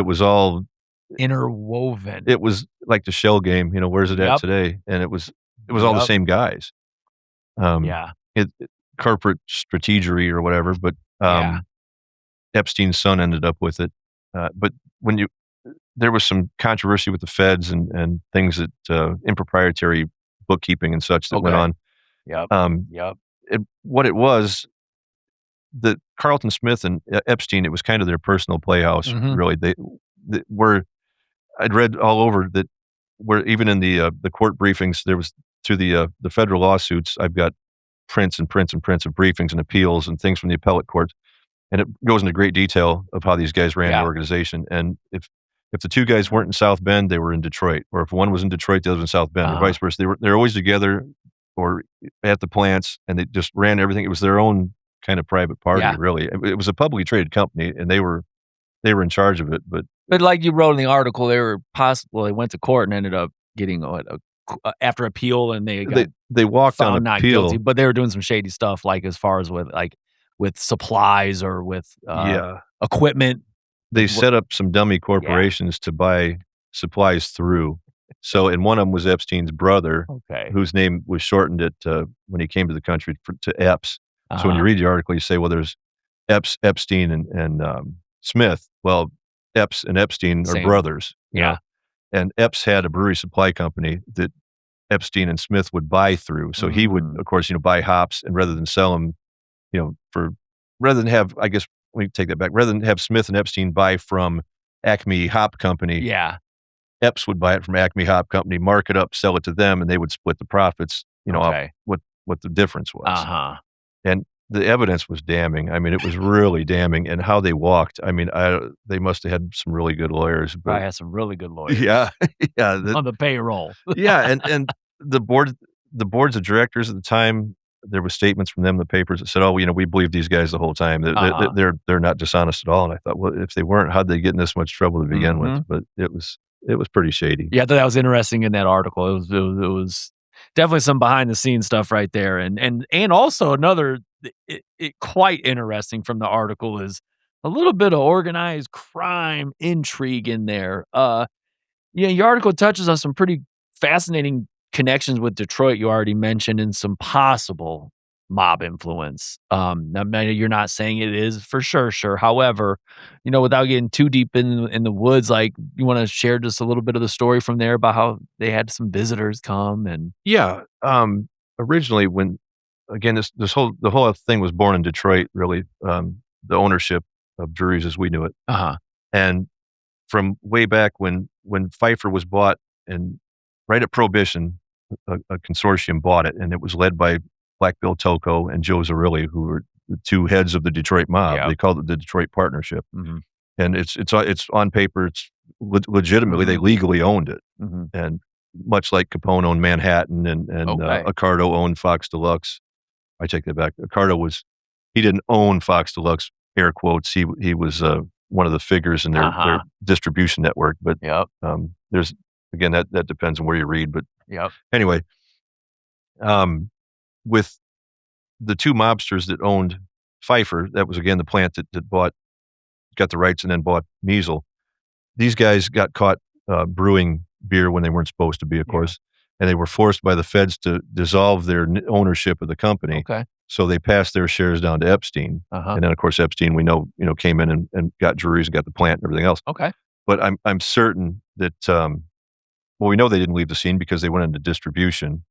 [SPEAKER 2] Interwoven.
[SPEAKER 1] it was like the Shell game, where's it at
[SPEAKER 2] Yep.
[SPEAKER 1] today? And it was all the
[SPEAKER 2] Yep.
[SPEAKER 1] same guys. Um,
[SPEAKER 2] Yeah.
[SPEAKER 1] Corporate strategery or whatever, but,
[SPEAKER 2] Yeah.
[SPEAKER 1] Epstein's son ended up with it. But when you there was some controversy with the feds and things that, improprietary bookkeeping and such that went
[SPEAKER 2] Okay.
[SPEAKER 1] on.
[SPEAKER 2] Yep.
[SPEAKER 1] Um,
[SPEAKER 2] Yep.
[SPEAKER 1] what it was, that Carlton Smith and Epstein, it was kind of their personal playhouse,
[SPEAKER 2] Mhm.
[SPEAKER 1] really. They were I'd read all over that where even in the court briefings, there was through the federal lawsuits, I've got prints and prints and prints of briefings and appeals and things from the appellate courts, and it goes into great detail of how these guys ran the
[SPEAKER 2] Yeah.
[SPEAKER 1] organization, and if the 2 guys weren't in South Bend, they were in Detroit, or if one was in Detroit, the other was in South Bend, or
[SPEAKER 2] Uh-huh.
[SPEAKER 1] vice versa. They're always together or at the plants, and they just ran everything. It was their own kind of private party,
[SPEAKER 2] Yeah.
[SPEAKER 1] really. It was a publicly traded company, and they were in charge of it, but
[SPEAKER 2] But like you wrote in the article, they went to court and ended up getting what, after appeal, and they got
[SPEAKER 1] they walked on
[SPEAKER 2] found not guilty,
[SPEAKER 1] appeal.
[SPEAKER 2] but they were doing some shady stuff, like, as far as with supplies or with,
[SPEAKER 1] Yeah.
[SPEAKER 2] equipment,
[SPEAKER 1] They
[SPEAKER 2] with what.
[SPEAKER 1] set up some dummy
[SPEAKER 2] Yeah.
[SPEAKER 1] corporations to buy supplies through. So and one of them was Epstein's brother,
[SPEAKER 2] Okay.
[SPEAKER 1] whose name was shortened when he came to the country to Epps. So when you
[SPEAKER 2] Uh-huh.
[SPEAKER 1] read the article, you say, "Well, there's Epstein and Smith." Well, Epps and Epstein are
[SPEAKER 2] Same.
[SPEAKER 1] brothers,
[SPEAKER 2] Yeah.
[SPEAKER 1] and Epps had a brewery supply company that Epstein and Smith would buy through. So he would,
[SPEAKER 2] Mm.
[SPEAKER 1] of course, buy hops, and rather than sell them, for rather than have, I guess, let me take that back. Rather than have Smith and Epstein buy from Acme Hop Company,
[SPEAKER 2] Yeah.
[SPEAKER 1] Epps would buy it from Acme Hop Company, mark it up, sell it to them, and they would split the profits, off
[SPEAKER 2] Okay.
[SPEAKER 1] what the difference was.
[SPEAKER 2] Uh-huh.
[SPEAKER 1] And the evidence was damning. I mean, it was really damning, and how they walked. I mean, they must have had some really good lawyers, but
[SPEAKER 2] Probably has some really good
[SPEAKER 1] yeah,
[SPEAKER 2] lawyers
[SPEAKER 1] yeah, the
[SPEAKER 2] on the payroll.
[SPEAKER 1] yeah, and the boards of directors at the time, there was statements from them in the papers that said, "Oh, we believe these guys the whole time.
[SPEAKER 2] Uh-huh.
[SPEAKER 1] They're not dishonest at all." And I thought, well, if they weren't, how'd they get in this much trouble to begin with?
[SPEAKER 2] Mhm.
[SPEAKER 1] But it was pretty shady.
[SPEAKER 2] Yeah, I thought that was interesting in that article. It was definitely some behind the scenes stuff right there, and also another quite interesting from the article is a little bit of organized crime intrigue in there. Yeah, your article touches on some pretty fascinating connections with Detroit you already mentioned and some possible mob influence. Now maybe you're not saying it is for sure. However, without getting too deep in the woods, like you want to share just a little bit of the story from there about how they had some visitors come and
[SPEAKER 1] Yeah. Originally, when again, the whole thing was born in Detroit, really. The ownership of Drewry's as we knew it,
[SPEAKER 2] uh-huh.
[SPEAKER 1] and from way back when Pfeiffer was bought, and right at Prohibition, a consortium bought it, and it was led by Black Bill Toko and Joe Zarilli, who were the two heads of the Detroit mob.
[SPEAKER 2] Yep.
[SPEAKER 1] They called it the Detroit Partnership,
[SPEAKER 2] Mhm.
[SPEAKER 1] and it's on paper. It's legitimately they
[SPEAKER 2] Mhm.
[SPEAKER 1] legally owned it,
[SPEAKER 2] Mhm.
[SPEAKER 1] and much like Capone owned Manhattan and
[SPEAKER 2] Okay.
[SPEAKER 1] Accardo owned Fox Deluxe. I take that back. Accardo was he didn't own Fox Deluxe, air quotes. He was one of the figures in their
[SPEAKER 2] Uh-huh.
[SPEAKER 1] distribution network. But
[SPEAKER 2] Yep.
[SPEAKER 1] there's again that depends on where you read. But
[SPEAKER 2] Yep.
[SPEAKER 1] anyway, um, with the two mobsters that owned Pfeiffer, that was again the plant that got the rights and then bought Muessel. These guys got caught brewing beer when they weren't supposed to be, of
[SPEAKER 2] Yeah.
[SPEAKER 1] course, and they were forced by the feds to dissolve their ownership of the company.
[SPEAKER 2] Okay.
[SPEAKER 1] So they passed their shares down to Epstein,
[SPEAKER 2] Uh-huh.
[SPEAKER 1] and then of course Epstein, we know, came in and got Drewry's and got the plant and everything else.
[SPEAKER 2] Okay.
[SPEAKER 1] But I'm certain that well, we know they didn't leave the scene because they went into distribution,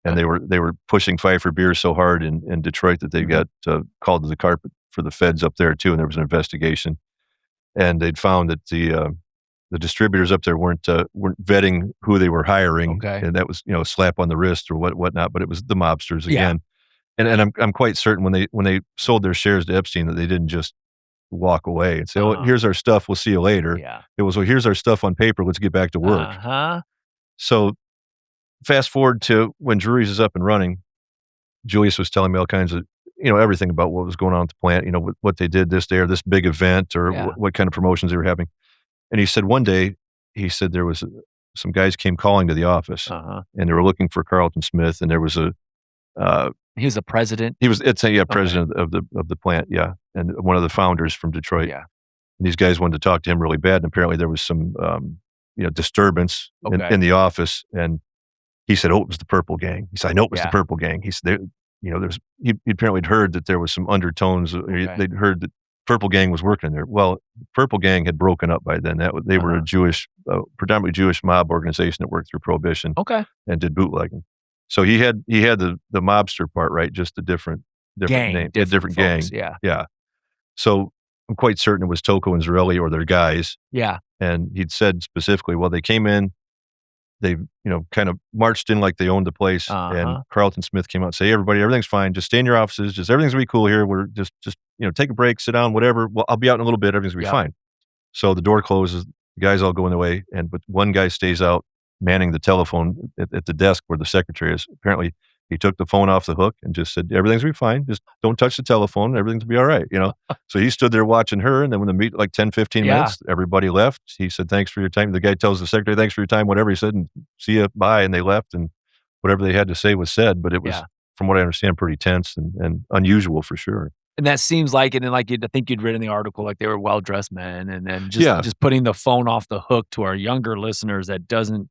[SPEAKER 1] and they were pushing Pfeiffer beer so hard in Detroit that they
[SPEAKER 2] Mhm.
[SPEAKER 1] got called to the carpet for the feds up there too, and there was an investigation, and they'd found that the distributors up there weren't vetting who they were hiring,
[SPEAKER 2] Okay.
[SPEAKER 1] and that was a slap on the wrist or whatnot. But it was the mobsters
[SPEAKER 2] Yeah.
[SPEAKER 1] again, and I'm quite certain when they sold their shares to Epstein that they didn't just walk away and say, "Oh,
[SPEAKER 2] Uh-huh.
[SPEAKER 1] here's our stuff. We'll see you later."
[SPEAKER 2] Yeah.
[SPEAKER 1] It was, "Well, here's our stuff on paper. Let's get back to work."
[SPEAKER 2] Uh-huh.
[SPEAKER 1] So fast forward to when Drewry's is up and running. Julius was telling me all kinds of everything about what was going on at the plant. What they did this day or this big event or
[SPEAKER 2] Yeah.
[SPEAKER 1] what kind of promotions they were having. And he said one day, he said there was some guys came calling to the office,
[SPEAKER 2] Uh-huh.
[SPEAKER 1] and they were looking for Carlton Smith, and there was uh,
[SPEAKER 2] He was the president?
[SPEAKER 1] it's a yeah,
[SPEAKER 2] Okay.
[SPEAKER 1] president of the plant, yeah, and one of the founders from Detroit.
[SPEAKER 2] Yeah.
[SPEAKER 1] And these guys wanted to talk to him really bad, and apparently there was some disturbance
[SPEAKER 2] Okay.
[SPEAKER 1] in the office, and he said, "Oh, it was the Purple Gang." He said, "I know it was the
[SPEAKER 2] Yeah.
[SPEAKER 1] Purple Gang." He said, there's he apparently had heard that there was some undertones.
[SPEAKER 2] Okay.
[SPEAKER 1] They'd heard that Purple Gang was working there. Well, Purple Gang had broken up by then. They were a
[SPEAKER 2] Uh-huh.
[SPEAKER 1] Jewish, predominantly Jewish mob organization that worked through Prohibition
[SPEAKER 2] Okay.
[SPEAKER 1] and did bootlegging. So he had the mobster part right, just a different
[SPEAKER 2] Gang.
[SPEAKER 1] name, a different gang.
[SPEAKER 2] Folks. Yeah.
[SPEAKER 1] Yeah. So I'm quite certain it was Toko and Zarelli or their guys.
[SPEAKER 2] Yeah.
[SPEAKER 1] And he'd said specifically, well, they came in, they, kind of marched in like they owned the place, and
[SPEAKER 2] Uh-huh.
[SPEAKER 1] Carlton Smith came out and say, "Hey, everybody, everything's fine. Just stay in your offices. Just everything's gonna be cool here. We're just take a break, sit down, whatever. Well, I'll be out in a little bit. Everything's gonna be
[SPEAKER 2] Yep.
[SPEAKER 1] fine." So the door closes, the guys all go in the way, but one guy stays out manning the telephone at the desk where the secretary is. Apparently, he took the phone off the hook and just said, "Everything's gonna be fine. Just don't touch the telephone. Everything's gonna be all right." So he stood there watching her, and then when the meet like 10, 15
[SPEAKER 2] Yeah.
[SPEAKER 1] minutes, everybody left. He said, "Thanks for your time." The guy tells the secretary, "Thanks for your time," whatever he said, and "See ya, bye," and they left, and whatever they had to say was said, but it was,
[SPEAKER 2] Yeah.
[SPEAKER 1] from what I understand, pretty tense and unusual for sure.
[SPEAKER 2] And that seems like and then, like, I think you'd read in the article, like, they were well-dressed men, and then just
[SPEAKER 1] Yeah.
[SPEAKER 2] just putting the phone off the hook to our younger listeners that doesn't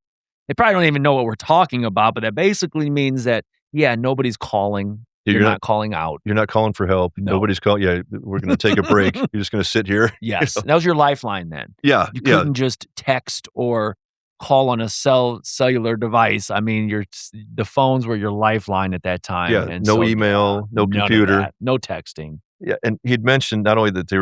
[SPEAKER 2] they probably don't even know what we're talking about, but that basically means that, yeah, nobody's calling.
[SPEAKER 1] Yeah,
[SPEAKER 2] You're not calling out.
[SPEAKER 1] You're not calling for help.
[SPEAKER 2] No.
[SPEAKER 1] Nobody's calling. Yeah, we're gonna take a break. You're just gonna sit here.
[SPEAKER 2] Yes. That was your lifeline then.
[SPEAKER 1] Yeah,
[SPEAKER 2] You
[SPEAKER 1] yeah,
[SPEAKER 2] couldn't just text or call on a cellular device. I mean, the phones were your lifeline at that time,
[SPEAKER 1] yeah.
[SPEAKER 2] and
[SPEAKER 1] No
[SPEAKER 2] so,
[SPEAKER 1] email, no
[SPEAKER 2] none of
[SPEAKER 1] computer.
[SPEAKER 2] that. No texting.
[SPEAKER 1] Yeah, and he'd mentioned not only that they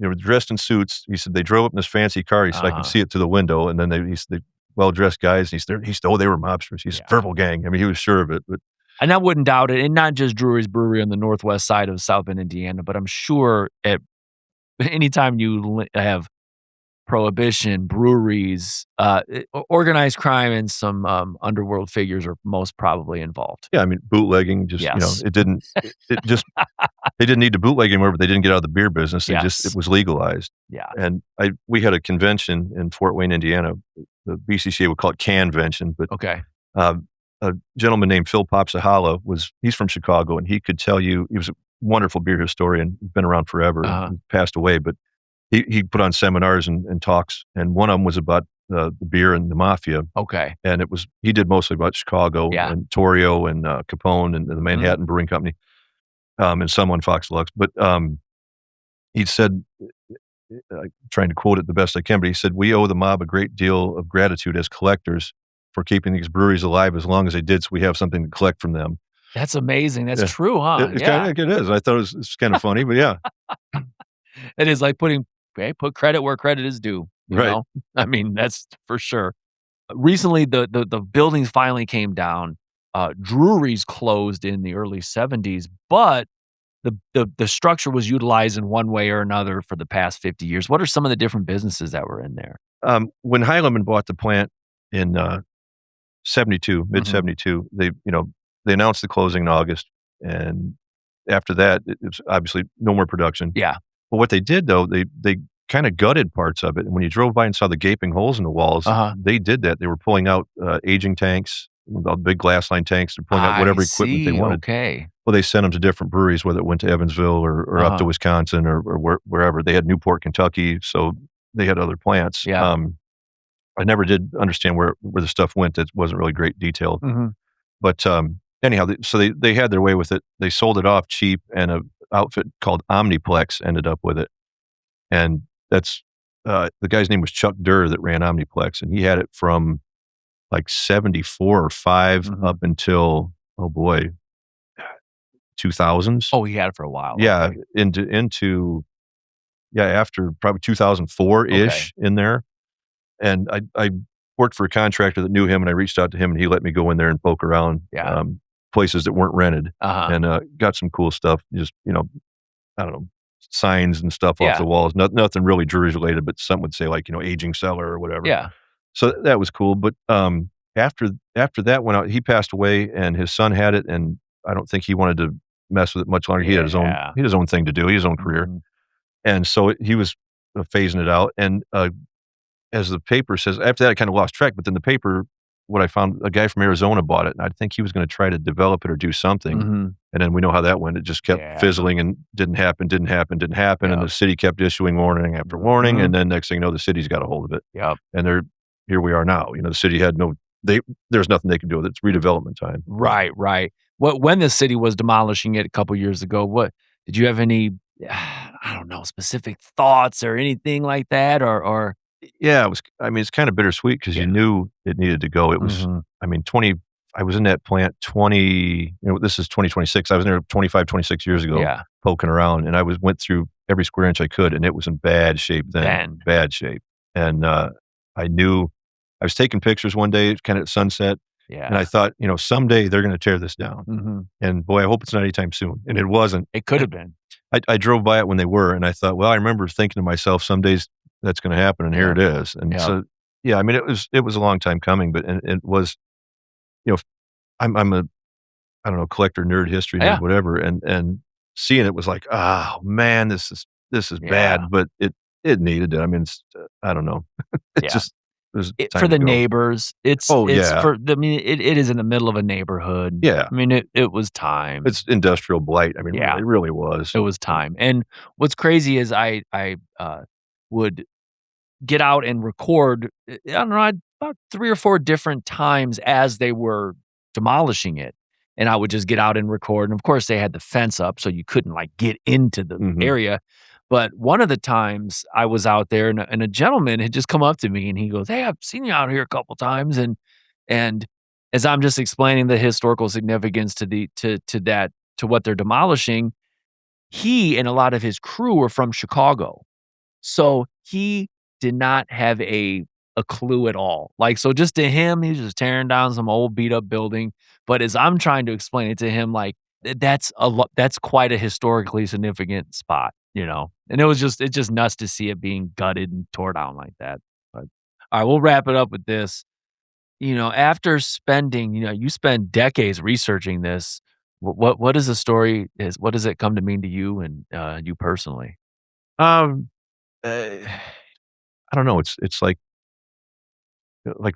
[SPEAKER 1] were dressed in suits. He said they drove up in this fancy car. He said I could
[SPEAKER 2] Uh-huh.
[SPEAKER 1] see it through the window, and then he said they well-dressed guys. And he said, "Oh, they were mobsters." He said,
[SPEAKER 2] Yeah.
[SPEAKER 1] "Purple Gang." I mean, he was sure of it, but
[SPEAKER 2] And I wouldn't doubt it, and not just Drewry's Brewery on the northwest side of South Bend, Indiana, but I'm sure at anytime you have prohibition, breweries, organized crime, and some underworld figures are most probably involved.
[SPEAKER 1] yeah, I mean, bootlegging just
[SPEAKER 2] Yes.
[SPEAKER 1] it didn't it just they didn't need to bootleg anymore, but they didn't get out of the beer business. It
[SPEAKER 2] Yes.
[SPEAKER 1] was legalized.
[SPEAKER 2] Yeah.
[SPEAKER 1] And we had a convention in Fort Wayne, Indiana. The BCCA would call it Canvention, but
[SPEAKER 2] Okay.
[SPEAKER 1] um, a gentleman named Phil Popsahala he's from Chicago, and he could tell you he was a wonderful beer historian, been around forever,
[SPEAKER 2] Uh-huh.
[SPEAKER 1] and passed away, but he put on seminars and talks, and one of them was about the beer and the mafia,
[SPEAKER 2] Okay.
[SPEAKER 1] and he did mostly about Chicago
[SPEAKER 2] Yeah.
[SPEAKER 1] and Torrio and Capone and the
[SPEAKER 2] Mhm.
[SPEAKER 1] Manhattan Brewing Company, and some on Fox Lux, but he said, trying to quote it the best I can, but he said, "We owe the mob a great deal of gratitude as collectors for keeping these breweries alive as long as they did, so we have something to collect from them."
[SPEAKER 2] That's amazing. That's
[SPEAKER 1] Yeah.
[SPEAKER 2] true, huh?
[SPEAKER 1] It's
[SPEAKER 2] Yeah.
[SPEAKER 1] kinda it is. I thought it's kinda funny, but yeah.
[SPEAKER 2] It is like put credit where credit is due, you
[SPEAKER 1] Right.
[SPEAKER 2] know? I mean, that's for sure. Recently, the buildings finally came down. Drewry's closed in the early '70s, but the structure was utilized in one way or another for the past 50 years. What are some of the different businesses that were in there?
[SPEAKER 1] When Heilemann bought the plant in, 72, mid
[SPEAKER 2] Mhm.
[SPEAKER 1] 72, they announced the closing in August, and after that, it's obviously no more production.
[SPEAKER 2] Yeah.
[SPEAKER 1] But what they did though, they kinda gutted parts of it, and when you drove by and saw the gaping holes in the walls,
[SPEAKER 2] Uh-huh.
[SPEAKER 1] they did that. They were pulling out, aging tanks, big glass line tanks. They're pulling out
[SPEAKER 2] I
[SPEAKER 1] whatever equipment they
[SPEAKER 2] see,
[SPEAKER 1] wanted.
[SPEAKER 2] okay.
[SPEAKER 1] Well, they sent them to different breweries, whether it went to Evansville or up to
[SPEAKER 2] Uh-huh.
[SPEAKER 1] Wisconsin or wherever. They had Newport, Kentucky, so they had other plants.
[SPEAKER 2] Yeah.
[SPEAKER 1] I never did understand where the stuff went. That wasn't really great detail.
[SPEAKER 2] Mhm.
[SPEAKER 1] But, anyhow, they had their way with it. They sold it off cheap, and a outfit called Omniplex ended up with it. And that's, the guy's name was Chuck Durr that ran Omniplex, and he had it from, like, 74 or 5
[SPEAKER 2] Mhm.
[SPEAKER 1] up until, oh boy, 2000s.
[SPEAKER 2] Oh, he had it for a while,
[SPEAKER 1] Yeah,
[SPEAKER 2] okay.
[SPEAKER 1] yeah, after probably
[SPEAKER 2] Okay.
[SPEAKER 1] 2004-ish in there. And I worked for a contractor that knew him, and I reached out to him, and he let me go in there and poke around,
[SPEAKER 2] Yeah.
[SPEAKER 1] places that weren't rented,
[SPEAKER 2] Uh-huh.
[SPEAKER 1] and, got some cool stuff, just, I don't know, signs and stuff off
[SPEAKER 2] Yeah.
[SPEAKER 1] the walls. Nothing really Drewry's related, but some would say, like, aging cellar or whatever.
[SPEAKER 2] Yeah.
[SPEAKER 1] So that was cool, but, after that went out, he passed away, and his son had it, and I don't think he wanted to mess with it much longer.
[SPEAKER 2] Yeah.
[SPEAKER 1] He had his own thing to do, he had his own career,
[SPEAKER 2] Mhm.
[SPEAKER 1] and so he was, phasing it out, and, as the paper says, after that, I kinda lost track, but then the paper, what I found, a guy from Arizona bought it, and I think he was gonna try to develop it or do something,
[SPEAKER 2] Mhm.
[SPEAKER 1] and then we know how that went. It just kept
[SPEAKER 2] Yeah.
[SPEAKER 1] fizzling and didn't happen, didn't happen, didn't happen, and
[SPEAKER 2] Yep.
[SPEAKER 1] the city kept issuing warning after warning,
[SPEAKER 2] Mhm.
[SPEAKER 1] and then next thing you know, the city's got a hold of it,
[SPEAKER 2] Yep.
[SPEAKER 1] and here we are now. The city had no there's nothing they can do with it. It's redevelopment time.
[SPEAKER 2] Right, right. When the city was demolishing it a couple years ago, what did you have any, I don't know, specific thoughts or anything like that? Or
[SPEAKER 1] Yeah, I mean, it's kinda bittersweet because you
[SPEAKER 2] Yeah.
[SPEAKER 1] knew it needed to go. It was
[SPEAKER 2] Mhm.
[SPEAKER 1] I mean, I was in that plant this is 2026. I was in there 25, 26 years ago
[SPEAKER 2] Yeah.
[SPEAKER 1] poking around, and I went through every square inch I could, and it was in bad shape then,
[SPEAKER 2] Then.
[SPEAKER 1] bad shape. And, I knew I was taking pictures one day, kinda at sunset, and I
[SPEAKER 2] Yeah.
[SPEAKER 1] thought, "Someday they're gonna tear this down."
[SPEAKER 2] Mhm.
[SPEAKER 1] And boy, I hope it's not anytime soon, and it wasn't.
[SPEAKER 2] It could have been.
[SPEAKER 1] I drove by it when they were, and I thought, "Well, I remember thinking to myself, some days that's gonna happen, and here
[SPEAKER 2] Yep.
[SPEAKER 1] it is." And
[SPEAKER 2] Yep.
[SPEAKER 1] so, yeah, I mean, it was a long time coming, but and it was, you know, I'm a, I don't know, collector nerd, history nerd,
[SPEAKER 2] Yeah.
[SPEAKER 1] whatever, and seeing it was like, "Oh, man, this is
[SPEAKER 2] Yeah.
[SPEAKER 1] bad," but it needed it. I mean, I don't know. It
[SPEAKER 2] Yeah.
[SPEAKER 1] just it was
[SPEAKER 2] For
[SPEAKER 1] time to
[SPEAKER 2] the
[SPEAKER 1] go.
[SPEAKER 2] neighbors,
[SPEAKER 1] Oh,
[SPEAKER 2] it's
[SPEAKER 1] yeah.
[SPEAKER 2] for I mean, it is in the middle of a neighborhood.
[SPEAKER 1] Yeah.
[SPEAKER 2] I mean, it was time.
[SPEAKER 1] It's industrial blight. I mean,
[SPEAKER 2] Yeah.
[SPEAKER 1] it really was.
[SPEAKER 2] It was time. And what's crazy is I would get out and record, I don't know, about 3 or 4 different times as they were demolishing it, and I would just get out and record, and of course, they had the fence up, so you couldn't, like, get into the
[SPEAKER 1] Mhm.
[SPEAKER 2] area, but one of the times I was out there and a gentleman had just come up to me, and he goes, "Hey, I've seen you out here a couple times," and as I'm just explaining the historical significance to what they're demolishing, he and a lot of his crew were from Chicago. So, he did not have a clue at all. Like, so just to him, he's just tearing down some old beat up building, but as I'm trying to explain it to him, like, that's quite a historically significant spot, you know? And it's just nuts to see it being gutted and tore down like that. But, alright, we'll wrap it up with this. After spending, you spend decades researching this, what is the story is what does it come to mean to you and, you personally?
[SPEAKER 1] Um, I don't know. It's like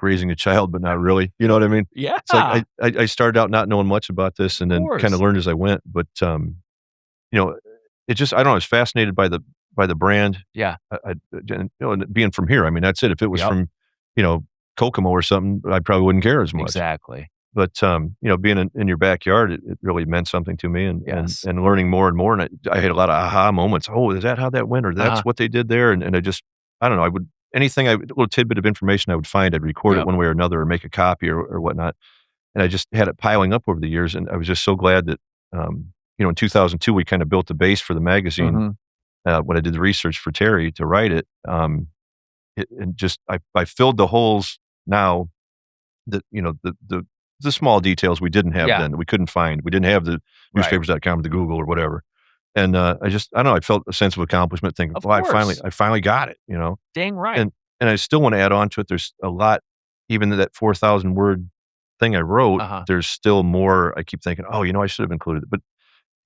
[SPEAKER 1] raising a child, but not really. You know what I mean?
[SPEAKER 2] Yeah,
[SPEAKER 1] It's like I started out not knowing much about this,
[SPEAKER 2] of
[SPEAKER 1] and then kinda
[SPEAKER 2] course.
[SPEAKER 1] learned as I went, but, you know, it just I don't know, I was fascinated by the brand.
[SPEAKER 2] Yeah.
[SPEAKER 1] And being from here, I mean, that's it. If it was
[SPEAKER 2] Yep.
[SPEAKER 1] from, you know, Kokomo or something, I probably wouldn't care as much.
[SPEAKER 2] Exactly.
[SPEAKER 1] But, being in your backyard, it really meant something to me, and
[SPEAKER 2] Yes.
[SPEAKER 1] learning more and more, and I had a lot of aha moments. "Oh, is that how that went?" Or, "That's
[SPEAKER 2] Uh-huh.
[SPEAKER 1] what they did there," and I don't know, I would anything little tidbit of information I would find, I'd record it
[SPEAKER 2] Yep.
[SPEAKER 1] one way or another or make a copy or whatnot, and I just had it piling up over the years, and I was just so glad that, in 2002, we kinda built the base for the magazine,
[SPEAKER 2] Mhm.
[SPEAKER 1] when I did the research for Terry to write it, and just I filled the holes now that, the small details we didn't have
[SPEAKER 2] Yeah.
[SPEAKER 1] then, that we couldn't find. We didn't have the
[SPEAKER 2] Right.
[SPEAKER 1] newspapers.com, the Google or whatever. And, I don't know, I felt a sense of accomplishment thinking,
[SPEAKER 2] Of
[SPEAKER 1] "Well,
[SPEAKER 2] course.
[SPEAKER 1] I finally got it," you know?
[SPEAKER 2] Dang right.
[SPEAKER 1] And I still wanna add on to it, there's a lot even that 4,000 word thing I wrote,
[SPEAKER 2] Uh-huh.
[SPEAKER 1] there's still more I keep thinking, "Oh, I should have included it," but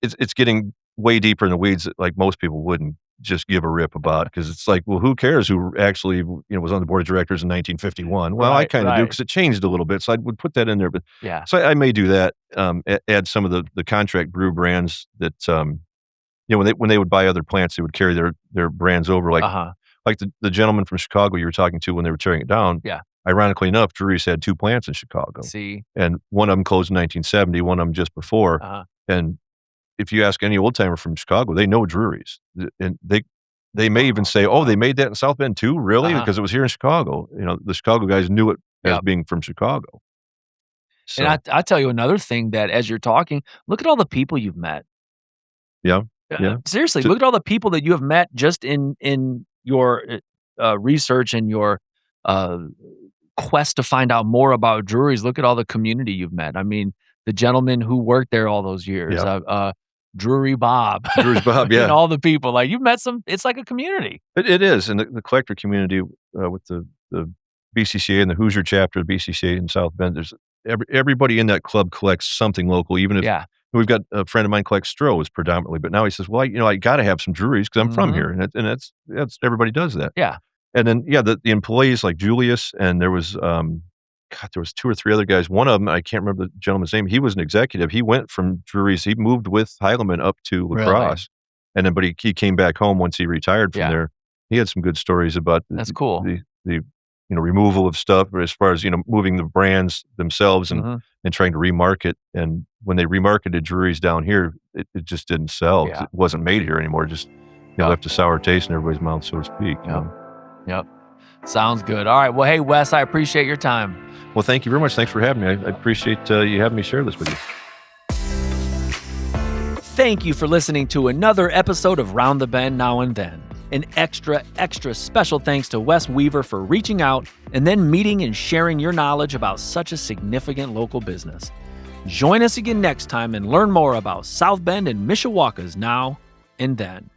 [SPEAKER 1] it's getting way deeper in the weeds that, like, most people wouldn't just give a rip about because it's like, well, who cares who actually, was on the board of directors in 1951? Well, I
[SPEAKER 2] Right,
[SPEAKER 1] kinda do
[SPEAKER 2] right.
[SPEAKER 1] because it changed a little bit, so I would put that in there, but
[SPEAKER 2] Yeah.
[SPEAKER 1] so I may do that, add some of the contract brew brands that, when they would buy other plants, they would carry their brands over,
[SPEAKER 2] Uh-huh.
[SPEAKER 1] like the gentleman from Chicago you were talking to when they were tearing it down.
[SPEAKER 2] Yeah.
[SPEAKER 1] Ironically enough, Drewry's had 2 plants in Chicago,
[SPEAKER 2] See?
[SPEAKER 1] and one of them closed in 1970, one of them just before,
[SPEAKER 2] Uh-huh.
[SPEAKER 1] and if you ask any old timer from Chicago, they know Drewry's, and they may even say, "Oh, they made that in South Bend too? Really?
[SPEAKER 2] Uh-huh.
[SPEAKER 1] Because it was here in Chicago." The Chicago guys knew it as
[SPEAKER 2] Yep.
[SPEAKER 1] being from Chicago.
[SPEAKER 2] And
[SPEAKER 1] So,
[SPEAKER 2] I tell you another thing that as you're talking, look at all the people you've met.
[SPEAKER 1] yeah, yeah.
[SPEAKER 2] Seriously,
[SPEAKER 1] T
[SPEAKER 2] look at all the people that you have met just in your, research and your, uh, quest to find out more about breweries. Look at all the community you've met. I mean, the gentleman who worked there all those years,
[SPEAKER 1] yeah.
[SPEAKER 2] Drury Bob,
[SPEAKER 1] Drewry's Bob, yeah.
[SPEAKER 2] all the people, like, you've met some it's like a community.
[SPEAKER 1] It is, and the collector community, with the BCCA and the Hoosier chapter of BCCA in South Bend, there's everybody in that club collects something local, even if
[SPEAKER 2] Yeah.
[SPEAKER 1] we've got a friend of mine collects Strohs predominantly, but now he says, "Well, I gotta have some Drewrys because 'cause I'm from
[SPEAKER 2] Mhm.
[SPEAKER 1] here," and that's everybody does that.
[SPEAKER 2] Yeah.
[SPEAKER 1] And then, yeah, the employees like Julius and there was, there was 2 or 3 other guys. One of them, I can't remember the gentleman's name, he was an executive. He went from Drewry's, he moved with Heilemann up to La
[SPEAKER 2] Really?
[SPEAKER 1] Crosse, and then but he came back home once he retired from
[SPEAKER 2] Yeah.
[SPEAKER 1] there. He had some good stories about
[SPEAKER 2] That's cool.
[SPEAKER 1] the, removal of stuff, or as far as, moving the brands themselves
[SPEAKER 2] Mhm.
[SPEAKER 1] and trying to remarket, and when they remarketed Drewry's down here, it just didn't sell 'cause
[SPEAKER 2] Yeah.
[SPEAKER 1] it wasn't made here anymore, it just,
[SPEAKER 2] Yep.
[SPEAKER 1] left a sour taste in everybody's mouth, so to speak, you
[SPEAKER 2] Yep.
[SPEAKER 1] know?
[SPEAKER 2] Yep. Sounds good. All right. Well, hey, Wes, I appreciate your time.
[SPEAKER 1] Well, thank you very much. Thanks for having me. I appreciate, you having me share this with you.
[SPEAKER 2] Thank you for listening to another episode of Round the Bend Now and Then. An extra special thanks to Wes Weaver for reaching out and then meeting and sharing your knowledge about such a significant local business. Join us again next time and learn more about South Bend and Mishawaka's Now and Then.